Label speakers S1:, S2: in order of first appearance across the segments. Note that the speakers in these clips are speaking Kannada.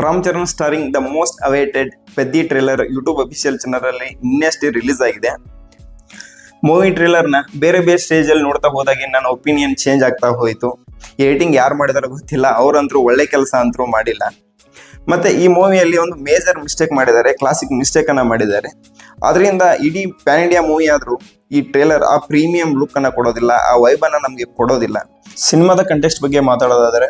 S1: Ram Charan ಸ್ಟಾರಿಂಗ್ the most awaited Peddi trailer YouTube official channel ಅಲ್ಲಿ ಇನ್ನಷ್ಟೇ ರಿಲೀಸ್ ಆಗಿದೆ. ಮೂವಿ ಟ್ರೇಲರ್ನ ಬೇರೆ ಬೇರೆ ಸ್ಟೇಜ್ ಅಲ್ಲಿ ನೋಡ್ತಾ ಹೋದಾಗೆ ನನ್ನ ಒಪಿನಿಯನ್ ಚೇಂಜ್ ಆಗ್ತಾ ಹೋಯಿತು. ಎಡಿಟಿಂಗ್ ಯಾರು ಮಾಡಿದಾರೋ ಗೊತ್ತಿಲ್ಲ, ಅವ್ರಂತರೂ ಒಳ್ಳೆ ಕೆಲಸ ಅಂತರೂ ಮಾಡಿಲ್ಲ. ಮತ್ತೆ ಈ ಮೂವಿಯಲ್ಲಿ ಒಂದು ಮೇಜರ್ ಮಿಸ್ಟೇಕ್ ಮಾಡಿದ್ದಾರೆ, ಕ್ಲಾಸಿಕ್ ಮಿಸ್ಟೇಕ್ ಅನ್ನ ಮಾಡಿದ್ದಾರೆ. ಅದರಿಂದ ಇಡೀ ಪ್ಯಾನ್ ಇಂಡಿಯಾ ಮೂವಿ ಆದ್ರೂ ಈ ಟ್ರೇಲರ್ ಆ ಪ್ರೀಮಿಯಂ ಲುಕ್ ಅನ್ನ ಕೊಡೋದಿಲ್ಲ, ಆ ವೈಬ್ ಅನ್ನ ನಮಗೆ ಕೊಡೋದಿಲ್ಲ. ಸಿನಿಮಾದ ಕಂಟೆಕ್ಸ್ಟ್ ಬಗ್ಗೆ ಮಾತಾಡೋದಾದ್ರೆ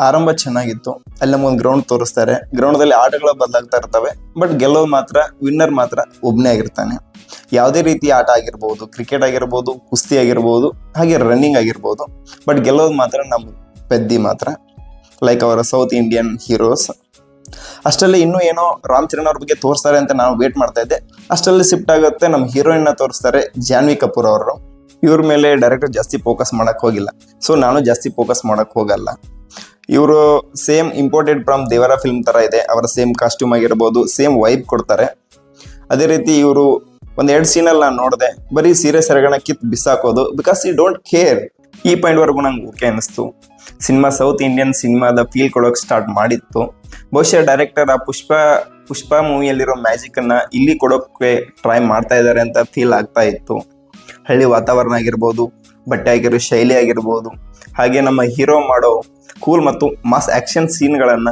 S1: ಆರಂಭ ಚೆನ್ನಾಗಿತ್ತು. ಅಲ್ಲಿ ನಮಗೊಂದು ಗ್ರೌಂಡ್ ತೋರಿಸ್ತಾರೆ. ಗ್ರೌಂಡ್ ದಲ್ಲಿ ಆಟಗಳು ಬದಲಾಗ್ತಾ ಇರ್ತವೆ, ಬಟ್ ಗೆಲ್ಲೋದು ಮಾತ್ರ ವಿನ್ನರ್ ಮಾತ್ರ ಒಬ್ಬನೇ ಆಗಿರ್ತಾನೆ. ಯಾವುದೇ ರೀತಿ ಆಟ ಆಗಿರ್ಬೋದು, ಕ್ರಿಕೆಟ್ ಆಗಿರ್ಬೋದು, ಕುಸ್ತಿ ಆಗಿರ್ಬೋದು, ಹಾಗೆ ರನ್ನಿಂಗ್ ಆಗಿರ್ಬೋದು, ಬಟ್ ಗೆಲ್ಲೋದು ಮಾತ್ರ ನಮ್ಮ ಪೆದ್ದಿ ಮಾತ್ರ, ಲೈಕ್ ಅವರ ಸೌತ್ ಇಂಡಿಯನ್ ಹೀರೋಸ್. ಅಷ್ಟರಲ್ಲಿ ಇನ್ನೂ ಏನೋ ರಾಮ್ ಚರಣ್ ಅವ್ರ ಬಗ್ಗೆ ತೋರಿಸ್ತಾರೆ ಅಂತ ನಾವು ವೇಟ್ ಮಾಡ್ತಾ ಇದ್ದೆ. ಅಷ್ಟರಲ್ಲಿ ಶಿಫ್ಟ್ ಆಗುತ್ತೆ, ನಮ್ಮ ಹೀರೋಯಿನ್ ತೋರಿಸ್ತಾರೆ ಜಾನ್ವಿ ಕಪೂರ್ ಅವರು. ಇವ್ರ ಮೇಲೆ ಡೈರೆಕ್ಟರ್ ಜಾಸ್ತಿ ಫೋಕಸ್ ಮಾಡಕ್ ಹೋಗಿಲ್ಲ, ಸೊ ನಾನು ಜಾಸ್ತಿ ಫೋಕಸ್ ಮಾಡಕ್ ಹೋಗಲ್ಲ. ಇವರು ಸೇಮ್ ಇಂಪೋರ್ಟೆಡ್ ಫ್ರಮ್ ದೇವರ ಫಿಲ್ಮ್ ತರ ಇದೆ, ಅವರ ಸೇಮ್ ಕಾಸ್ಟ್ಯೂಮ್ ಆಗಿರ್ಬೋದು, ಸೇಮ್ ವೈಬ್ ಕೊಡ್ತಾರೆ. ಅದೇ ರೀತಿ ಇವರು ಒಂದೆರಡು ಸೀನಲ್ಲಿ ನಾನು ನೋಡಿದೆ, ಬರೀ ಸೀರೆ ಸೆರಗಣ ಕಿತ್ ಬಿಸಾಕೋದು, ಬಿಕಾಸ್ ಯು ಡೋಂಟ್ ಕೇರ್. ಈ ಪಾಯಿಂಟ್ ವರೆಗೂ ನಂಗೆ ಓಕೆ ಅನಿಸ್ತು. ಸಿನಿಮಾ ಸೌತ್ ಇಂಡಿಯನ್ ಸಿನಿಮಾದ ಫೀಲ್ ಕೊಡೋಕೆ ಸ್ಟಾರ್ಟ್ ಮಾಡಿತ್ತು. ಬಹುಶಃ ಡೈರೆಕ್ಟರ್ ಆ ಪುಷ್ಪ ಮೂವಿಯಲ್ಲಿರೋ ಮ್ಯಾಜಿಕ್ ಅನ್ನ ಇಲ್ಲಿ ಕೊಡೋಕೆ ಟ್ರೈ ಮಾಡ್ತಾ ಇದ್ದಾರೆ ಅಂತ ಫೀಲ್ ಆಗ್ತಾ ಇತ್ತು. ಹಳ್ಳಿ ವಾತಾವರಣ ಆಗಿರ್ಬೋದು, ಬಟ್ಟೆ ಆಗಿರೋ ಶೈಲಿ ಆಗಿರ್ಬೋದು, ಹಾಗೆ ನಮ್ಮ ಹೀರೋ ಮಾಡೋ ಕೂಲ್ ಮತ್ತು ಮಾಸ್ ಆಕ್ಷನ್ ಸೀನ್ಗಳನ್ನ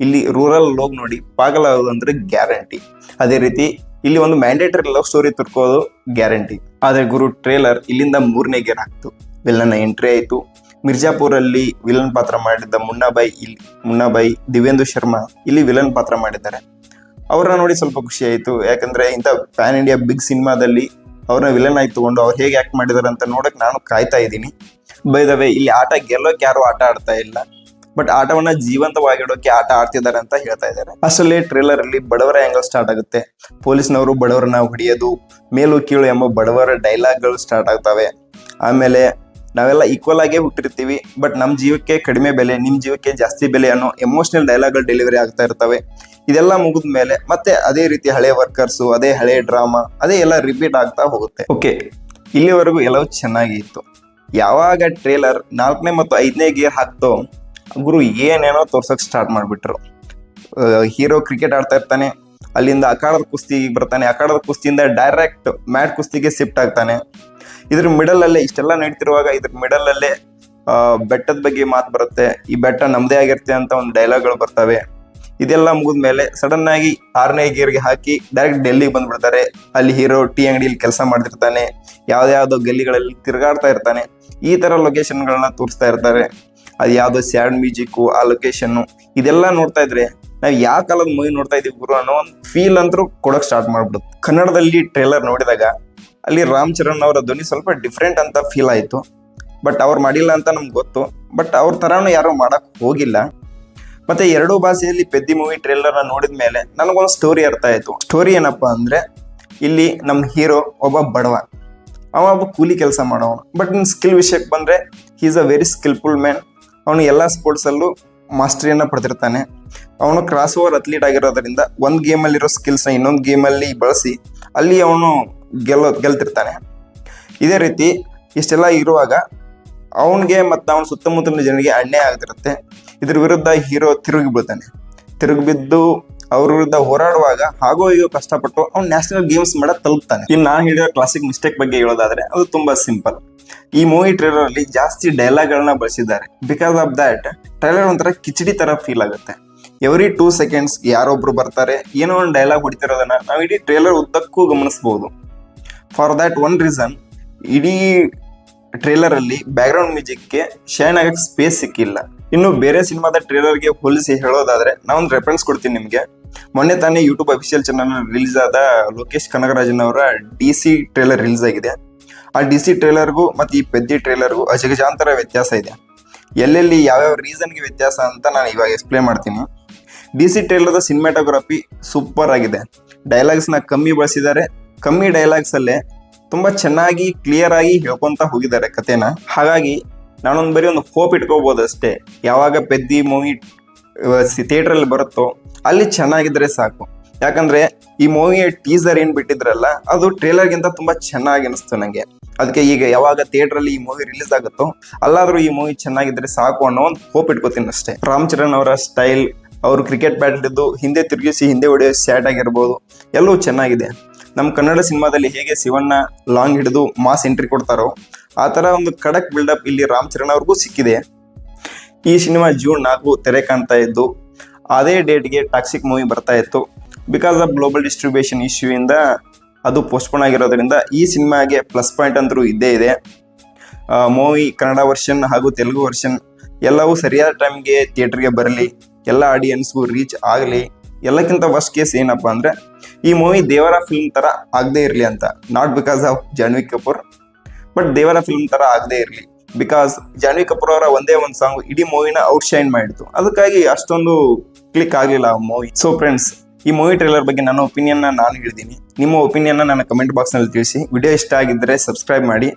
S1: ಇಲ್ಲಿ ರೂರಲ್ ಹೋಗಿ ನೋಡಿ ಪಾಗಲಾಗೋದಂದ್ರೆ ಗ್ಯಾರಂಟಿ. ಅದೇ ರೀತಿ ಇಲ್ಲಿ ಒಂದು ಮ್ಯಾಂಡೇಟರಿ ಲವ್ ಸ್ಟೋರಿ ತುರ್ಕೋದು ಗ್ಯಾರಂಟಿ. ಆದ್ರೆ ಗುರು ಟ್ರೇಲರ್ ಇಲ್ಲಿಂದ 3ನೇ ಗೇರ್ ಹಾಕ್ತು. ವಿಲನ್ ಎಂಟ್ರಿ ಆಯ್ತು. ಮಿರ್ಜಾಪುರಲ್ಲಿ ವಿಲನ್ ಪಾತ್ರ ಮಾಡಿದ್ದ ಮುನ್ನಾಬಾಯಿ ದಿವ್ಯೇಂದು ಶರ್ಮಾ ಇಲ್ಲಿ ವಿಲನ್ ಪಾತ್ರ ಮಾಡಿದ್ದಾರೆ. ಅವ್ರನ್ನ ನೋಡಿ ಸ್ವಲ್ಪ ಖುಷಿ ಆಯ್ತು, ಯಾಕಂದ್ರೆ ಇಂಥ ಪ್ಯಾನ್ ಇಂಡಿಯಾ ಬಿಗ್ ಸಿನಿಮಾದಲ್ಲಿ ಅವ್ರನ್ನ ವಿಲನ್ ಆಗಿ ತಗೊಂಡು ಅವ್ರು ಹೇಗೆ ಆಕ್ಟ್ ಮಾಡಿದಾರೆ ಅಂತ ನೋಡಕ್ ನಾನು ಕಾಯ್ತಾ ಇದ್ದೀನಿ. ಬೈ ದ ವೇ, ಇಲ್ಲಿ ಆಟ ಗೆಲ್ಲೋಕೆ ಯಾರು ಆಟ ಆಡ್ತಾ ಇಲ್ಲ, ಬಟ್ ಆಟವನ್ನ ಜೀವಂತವಾಗಿಡೋಕೆ ಆಟ ಆಡ್ತಿದ್ದಾರೆ ಅಂತ ಹೇಳ್ತಾ ಇದ್ದಾರೆ. ಅಷ್ಟರಲ್ಲಿ ಟ್ರೇಲರ್ ಅಲ್ಲಿ ಬಡವರ ಆಂಗಲ್ ಸ್ಟಾರ್ಟ್ ಆಗುತ್ತೆ. ಪೊಲೀಸ್ನವರು ಬಡವರನ್ನ ಹೊಡೆಯೋದು, ಮೇಲು ಕೀಳು ಎಂಬ ಬಡವರ ಡೈಲಾಗ್ಗಳು ಸ್ಟಾರ್ಟ್ ಆಗ್ತವೆ. ಆಮೇಲೆ ನಾವೆಲ್ಲ ಈಕ್ವಲ್ ಆಗೇ ಹುಟ್ಟಿರ್ತೀವಿ, ಬಟ್ ನಮ್ಮ ಜೀವಕ್ಕೆ ಕಡಿಮೆ ಬೆಲೆ, ನಿಮ್ ಜೀವಕ್ಕೆ ಜಾಸ್ತಿ ಬೆಲೆ ಅನ್ನೋ ಎಮೋಷನಲ್ ಡೈಲಾಗ್ಗಳು ಡೆಲಿವರಿ ಆಗ್ತಾ ಇರ್ತವೆ. ಇದೆಲ್ಲ ಮುಗಿದ ಮೇಲೆ ಮತ್ತೆ ಅದೇ ರೀತಿ ಹಳೆ ವರ್ಕರ್ಸು, ಅದೇ ಹಳೆ ಡ್ರಾಮಾ, ಅದೇ ಎಲ್ಲ ರಿಪೀಟ್ ಆಗ್ತಾ ಹೋಗುತ್ತೆ. ಓಕೆ, ಇಲ್ಲಿವರೆಗೂ ಎಲ್ಲವೂ ಚೆನ್ನಾಗಿತ್ತು. ಯಾವಾಗ ಟ್ರೇಲರ್ 4ನೇ ಮತ್ತು 5ನೇ ಗೇರ್ ಹಾಕ್ತೋ ಗುರು ಏನೇನೋ ತೋರ್ಸಕ್ ಸ್ಟಾರ್ಟ್ ಮಾಡ್ಬಿಟ್ರು. ಹೀರೋ ಕ್ರಿಕೆಟ್ ಆಡ್ತಾ ಇರ್ತಾನೆ, ಅಲ್ಲಿಂದ ಅಖಾಡದ ಕುಸ್ತಿಗೆ ಬರ್ತಾನೆ, ಅಖಾಡದ ಕುಸ್ತಿಯಿಂದ ಡೈರೆಕ್ಟ್ ಮ್ಯಾಟ್ ಕುಸ್ತಿಗೆ ಶಿಫ್ಟ್ ಆಗ್ತಾನೆ. ಇದ್ರ ಮಿಡಲ್ ಅಲ್ಲೇ ಇಷ್ಟೆಲ್ಲ ನಡೀತಿರುವಾಗ ಇದ್ರ ಮಿಡಲ್ ಅಲ್ಲೇ ಬೆಟ್ಟದ ಬಗ್ಗೆ ಮಾತು ಬರುತ್ತೆ. ಈ ಬೆಟ್ಟ ನಮ್ದೇ ಆಗಿರುತ್ತೆ ಅಂತ ಒಂದು ಡೈಲಾಗ್ಗಳು ಬರ್ತವೆ. ಇದೆಲ್ಲ ಮುಗಿದ್ಮೇಲೆ ಸಡನ್ ಆಗಿ 6ನೇ ಗೇರ್ಗೆ ಹಾಕಿ ಡೈರೆಕ್ಟ್ ಡೆಲ್ಲಿಗೆ ಬಂದ್ಬಿಡ್ತಾರೆ. ಅಲ್ಲಿ ಹೀರೋ ಟೀ ಅಂಗಡಿಯಲ್ಲಿ ಕೆಲಸ ಮಾಡ್ತಿರ್ತಾನೆ, ಯಾವ್ದಾವ್ದೋ ಗಲ್ಲಿಗಳಲ್ಲಿ ತಿರುಗಾಡ್ತಾ ಇರ್ತಾನೆ. ಈ ತರ ಲೊಕೇಶನ್ಗಳನ್ನ ತೋರಿಸ್ತಾ ಇರ್ತಾರೆ. ಅದು ಯಾವ್ದೋ ಸ್ಯಾಡ್ ಮ್ಯೂಸಿಕ್ಕು, ಆ ಲೊಕೇಶನ್, ಇದೆಲ್ಲ ನೋಡ್ತಾ ಇದ್ರೆ ನಾವು ಯಾವ ಕಾಲದ ಮೂವಿ ನೋಡ್ತಾ ಇದೀವಿ ಗುರು ಅನ್ನೋ ಒಂದು ಫೀಲ್ ಅಂತೂ ಕೊಡಕ್ ಸ್ಟಾರ್ಟ್ ಮಾಡ್ಬಿಡುತ್ತೆ. ಕನ್ನಡದಲ್ಲಿ ಟ್ರೇಲರ್ ನೋಡಿದಾಗ ಅಲ್ಲಿ ರಾಮ್ ಚರಣ್ ಅವರ ಧ್ವನಿ ಸ್ವಲ್ಪ ಡಿಫ್ರೆಂಟ್ ಅಂತ ಫೀಲ್ ಆಯ್ತು. ಬಟ್ ಅವ್ರು ಮಾಡಿಲ್ಲ ಅಂತ ನಮ್ಗೆ ಗೊತ್ತು, ಬಟ್ ಅವ್ರ ತರಾನು ಯಾರು ಮಾಡಕ್ ಹೋಗಿಲ್ಲ. ಮತ್ತೆ 2 ಭಾಷೆಯಲ್ಲಿ ಪೆದ್ದಿ ಮೂವಿ ಟ್ರೇಲರ್ನ ನೋಡಿದ ಮೇಲೆ ನನಗೊಂದು ಸ್ಟೋರಿ ಅರ್ಥ ಆಯ್ತು. ಸ್ಟೋರಿ ಏನಪ್ಪಾ ಅಂದ್ರೆ, ಇಲ್ಲಿ ನಮ್ಮ ಹೀರೋ ಒಬ್ಬ ಬಡವ, ಅವ ಒಬ್ಬ ಕೂಲಿ ಕೆಲಸ ಮಾಡೋನು. ಬಟ್ ಇನ್ ಸ್ಕಿಲ್ ವಿಷಯಕ್ಕೆ ಬಂದ್ರೆ he is a very skilful man. ಅವನು ಎಲ್ಲಾ ಸ್ಪೋರ್ಟ್ಸ್ ಅಲ್ಲೂ ಮಾಸ್ಟರಿಯನ್ನ ಪಡೆದಿರ್ತಾನೆ. ಅವನು ಕ್ರಾಸ್ ಓವರ್ ಅಥ್ಲೀಟ್ ಆಗಿರೋದ್ರಿಂದ ಒಂದು ಗೇಮಲ್ಲಿರೋ ಸ್ಕಿಲ್ಸ್ನ ಇನ್ನೊಂದು ಗೇಮಲ್ಲಿ ಬಳಸಿ ಅಲ್ಲಿ ಅವನು ಗೆಲ್ತಿರ್ತಾನೆ. ಇದೇ ರೀತಿ ಇಷ್ಟೆಲ್ಲ ಇರುವಾಗ ಅವನಿಗೆ ಮತ್ತು ಅವನ ಸುತ್ತಮುತ್ತಲಿನ ಜನರಿಗೆ ಅನ್ಯಾಯ ಆಗ್ತಿರುತ್ತೆ. ಇದ್ರ ವಿರುದ್ಧ ಹೀರೋ ತಿರುಗಿ ಬಿದ್ದು ಅವ್ರ ವಿರುದ್ಧ ಹೋರಾಡುವಾಗ ಹಾಗೋ ಹೀಗೋ ಕಷ್ಟಪಟ್ಟು ಅವ್ನು ನ್ಯಾಷನಲ್ ಗೇಮ್ಸ್ ಮಾಡಕ್ ತಲುಪ್ತಾನೆ. ಇನ್ನು ನಾನು ಹೇಳಿರೋ ಕ್ಲಾಸಿಕ್ ಮಿಸ್ಟೇಕ್ ಬಗ್ಗೆ ಹೇಳೋದಾದ್ರೆ ಅದು ತುಂಬಾ ಸಿಂಪಲ್. ಈ ಮೂವಿ ಟ್ರೇಲರ್ ಅಲ್ಲಿ ಜಾಸ್ತಿ ಡೈಲಾಗ್ ಗಳನ್ನ ಬಳಸಿದ್ದಾರೆ. ಬಿಕಾಸ್ ಆಫ್ ದಟ್ ಟ್ರೇಲರ್ ಒಂಥರ ಕಿಚಡಿ ತರ ಫೀಲ್ ಆಗುತ್ತೆ. ಎವ್ರಿ 2 ಸೆಕೆಂಡ್ಸ್ ಯಾರೊಬ್ರು ಬರ್ತಾರೆ, ಏನೋ ಒಂದು ಡೈಲಾಗ್ ಹೊಡಿತಿರೋದನ್ನ ನಾವು ಇಡೀ ಟ್ರೇಲರ್ ಉದ್ದಕ್ಕೂ ಗಮನಿಸಬಹುದು. ಫಾರ್ ದಟ್ ಒನ್ ರೀಸನ್ ಇಡೀ ಟ್ರೇಲರ್ ಅಲ್ಲಿ ಬ್ಯಾಕ್ ಗ್ರೌಂಡ್ ಮ್ಯೂಸಿಕ್ಗೆ ಶೈನ್ ಆಗಕ್ಕೆ ಸ್ಪೇಸ್ ಸಿಕ್ಕಿಲ್ಲ. ಇನ್ನು ಬೇರೆ ಸಿನಿಮಾದ ಟ್ರೇಲರ್ಗೆ ಹೋಲಿಸಿ ಹೇಳೋದಾದ್ರೆ ನಾವೊಂದು ರೆಫರೆನ್ಸ್ ಕೊಡ್ತೀನಿ ನಿಮ್ಗೆ. ಮೊನ್ನೆ ತಾನೇ ಯೂಟ್ಯೂಬ್ ಅಫಿಷಿಯಲ್ ಚಾನಲ್ ರಿಲೀಸ್ ಆದ ಲೋಕೇಶ್ ಕನಗರಾಜನ್ ಅವರ DC ಟ್ರೇಲರ್ ರಿಲೀಸ್ ಆಗಿದೆ. ಆ DC ಟ್ರೇಲರ್ಗೂ ಮತ್ತು ಈ ಪೆದ್ದಿ ಟ್ರೇಲರ್ಗೂ ಅಜಗಜಾಂತರ ವ್ಯತ್ಯಾಸ ಇದೆ. ಎಲ್ಲೆಲ್ಲಿ ಯಾವ್ಯಾವ ರೀಸನ್ಗೆ ವ್ಯತ್ಯಾಸ ಅಂತ ನಾನು ಇವಾಗ ಎಕ್ಸ್ಪ್ಲೇನ್ ಮಾಡ್ತೀನಿ. DC ಟ್ರೇಲರ್ದ ಸಿನಿಮಾಟೋಗ್ರಫಿ ಸೂಪರ್ ಆಗಿದೆ. ಡೈಲಾಗ್ಸ್ನ ಕಮ್ಮಿ ಬಳಸಿದ್ದಾರೆ. ಕಮ್ಮಿ ಡೈಲಾಗ್ಸ್ ಅಲ್ಲೇ ತುಂಬಾ ಚೆನ್ನಾಗಿ ಕ್ಲಿಯರ್ ಆಗಿ ಹೇಳ್ಕೊಂತ ಹೋಗಿದ್ದಾರೆ ಕಥೆನ. ಹಾಗಾಗಿ ನಾನೊಂದು ಬರೀ ಒಂದು ಹೋಪ್ ಇಟ್ಕೋಬಹುದು ಅಷ್ಟೇ. ಯಾವಾಗ ಪೆದ್ದಿ ಮೂವಿ ಥಿಯೇಟರ್ ಅಲ್ಲಿ ಬರುತ್ತೋ ಅಲ್ಲಿ ಚೆನ್ನಾಗಿದ್ರೆ ಸಾಕು. ಯಾಕಂದ್ರೆ ಈ ಮೂವಿಯ ಟೀಸರ್ ಏನ್ ಬಿಟ್ಟಿದ್ರಲ್ಲ ಅದು ಟ್ರೇಲರ್ಗಿಂತ ತುಂಬಾ ಚೆನ್ನಾಗಿ ಅನಿಸ್ತು ನಂಗೆ. ಅದಕ್ಕೆ ಈಗ ಯಾವಾಗ ಥಿಯೇಟರ್ ಅಲ್ಲಿ ಈ ಮೂವಿ ರಿಲೀಸ್ ಆಗುತ್ತೋ ಅಲ್ಲಾದ್ರೂ ಈ ಮೂವಿ ಚೆನ್ನಾಗಿದ್ರೆ ಸಾಕು ಅನ್ನೋ ಒಂದು ಹೋಪ್ ಇಟ್ಕೋತೀನಿ ಅಷ್ಟೇ. ರಾಮ್ ಚರಣ್ ಅವರ ಸ್ಟೈಲ್, ಅವರು ಕ್ರಿಕೆಟ್ ಬ್ಯಾಟ್ ಹಿಡಿದು ಹಿಂದೆ ತಿರುಗಿಸಿ ಹಿಂದೆ ಹೊಡೆಯೋ ಸ್ಯಾಟ್ ಆಗಿರ್ಬೋದು, ಎಲ್ಲವೂ ಚೆನ್ನಾಗಿದೆ. ನಮ್ಮ ಕನ್ನಡ ಸಿನಿಮಾದಲ್ಲಿ ಹೇಗೆ ಶಿವಣ್ಣ ಲಾಂಗ್ ಹಿಡಿದು ಮಾಸ್ ಎಂಟ್ರಿ ಕೊಡ್ತಾರೋ ಆ ಥರ ಒಂದು ಖಡಕ್ ಬಿಲ್ಡಪ್ ಇಲ್ಲಿ ರಾಮ್ ಚರಣ್ ಅವ್ರಿಗೂ ಸಿಕ್ಕಿದೆ. ಈ ಸಿನಿಮಾ ಜೂನ್ 4 ತೆರೆ ಕಾಣ್ತಾ ಇದ್ದು, ಅದೇ ಡೇಟ್ಗೆ ಟಾಕ್ಸಿಕ್ ಮೂವಿ ಬರ್ತಾ ಇತ್ತು. Because of global distribution issue ಇಂದ ಅದು ಪೋಸ್ಟ್ಪೋನ್ ಆಗಿರೋದ್ರಿಂದ ಈ ಸಿನಿಮಾಗೆ ಪ್ಲಸ್ ಪಾಯಿಂಟ್ ಅಂತೂ ಇದ್ದೇ ಇದೆ. ಮೂವಿ ಕನ್ನಡ ವರ್ಷನ್ ಹಾಗೂ ತೆಲುಗು ವರ್ಷನ್ ಎಲ್ಲವೂ ಸರಿಯಾದ ಟೈಮ್ಗೆ ಥಿಯೇಟರ್ಗೆ ಬರಲಿ, ಎಲ್ಲ ಆಡಿಯನ್ಸ್ಗೂ ರೀಚ್ ಆಗಲಿ. ಎಲ್ಲಕ್ಕಿಂತ ವರ್ಸ್ಟ್ ಕೇಸ್ ಏನಪ್ಪ ಅಂದರೆ ಈ ಮೂವಿ ದೇವರ ಫಿಲ್ಮ್ ಥರ ಆಗದೇ ಇರಲಿ ಅಂತ. Not because of Janhvi Kapoor, but Devara film ಥರ ಆಗದೇ ಇರಲಿ. ಬಿಕಾಸ್ ಜಾನ್ವಿ ಕಪೂರ್ ಅವರ ಒಂದೇ ಒಂದು ಸಾಂಗ್ ಇಡೀ ಮೂವಿನ ಔಟ್ಶೈನ್ ಮಾಡಿತ್ತು, ಅದಕ್ಕಾಗಿ ಅಷ್ಟೊಂದು ಕ್ಲಿಕ್ ಆಗಲಿಲ್ಲ ಆ ಮೂವಿ. ಸೊ ಫ್ರೆಂಡ್ಸ್, ಈ ಮೂವಿ ಟ್ರೇಲರ್ ಬಗ್ಗೆ ನನ್ನ ಒಪಿನಿಯನ್ನ ನಾನು ಹೇಳಿದ್ದೀನಿ. ನಿಮ್ಮ ಒಪಿನಿಯನ್ನ ನನ್ನ ಕಮೆಂಟ್ ಬಾಕ್ಸ್ನಲ್ಲಿ ತಿಳಿಸಿ. ವಿಡಿಯೋ ಇಷ್ಟ ಆಗಿದ್ದರೆ ಸಬ್ಸ್ಕ್ರೈಬ್ ಮಾಡಿ.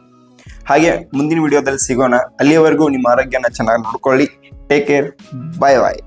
S1: ಹಾಗೆ ಮುಂದಿನ ವಿಡಿಯೋದಲ್ಲಿ ಸಿಗೋಣ. ಅಲ್ಲಿಯವರೆಗೂ ನಿಮ್ಮ ಆರೋಗ್ಯನ ಚೆನ್ನಾಗಿ ನೋಡ್ಕೊಳ್ಳಿ. Take care. ಬಾಯ್ ಬಾಯ್.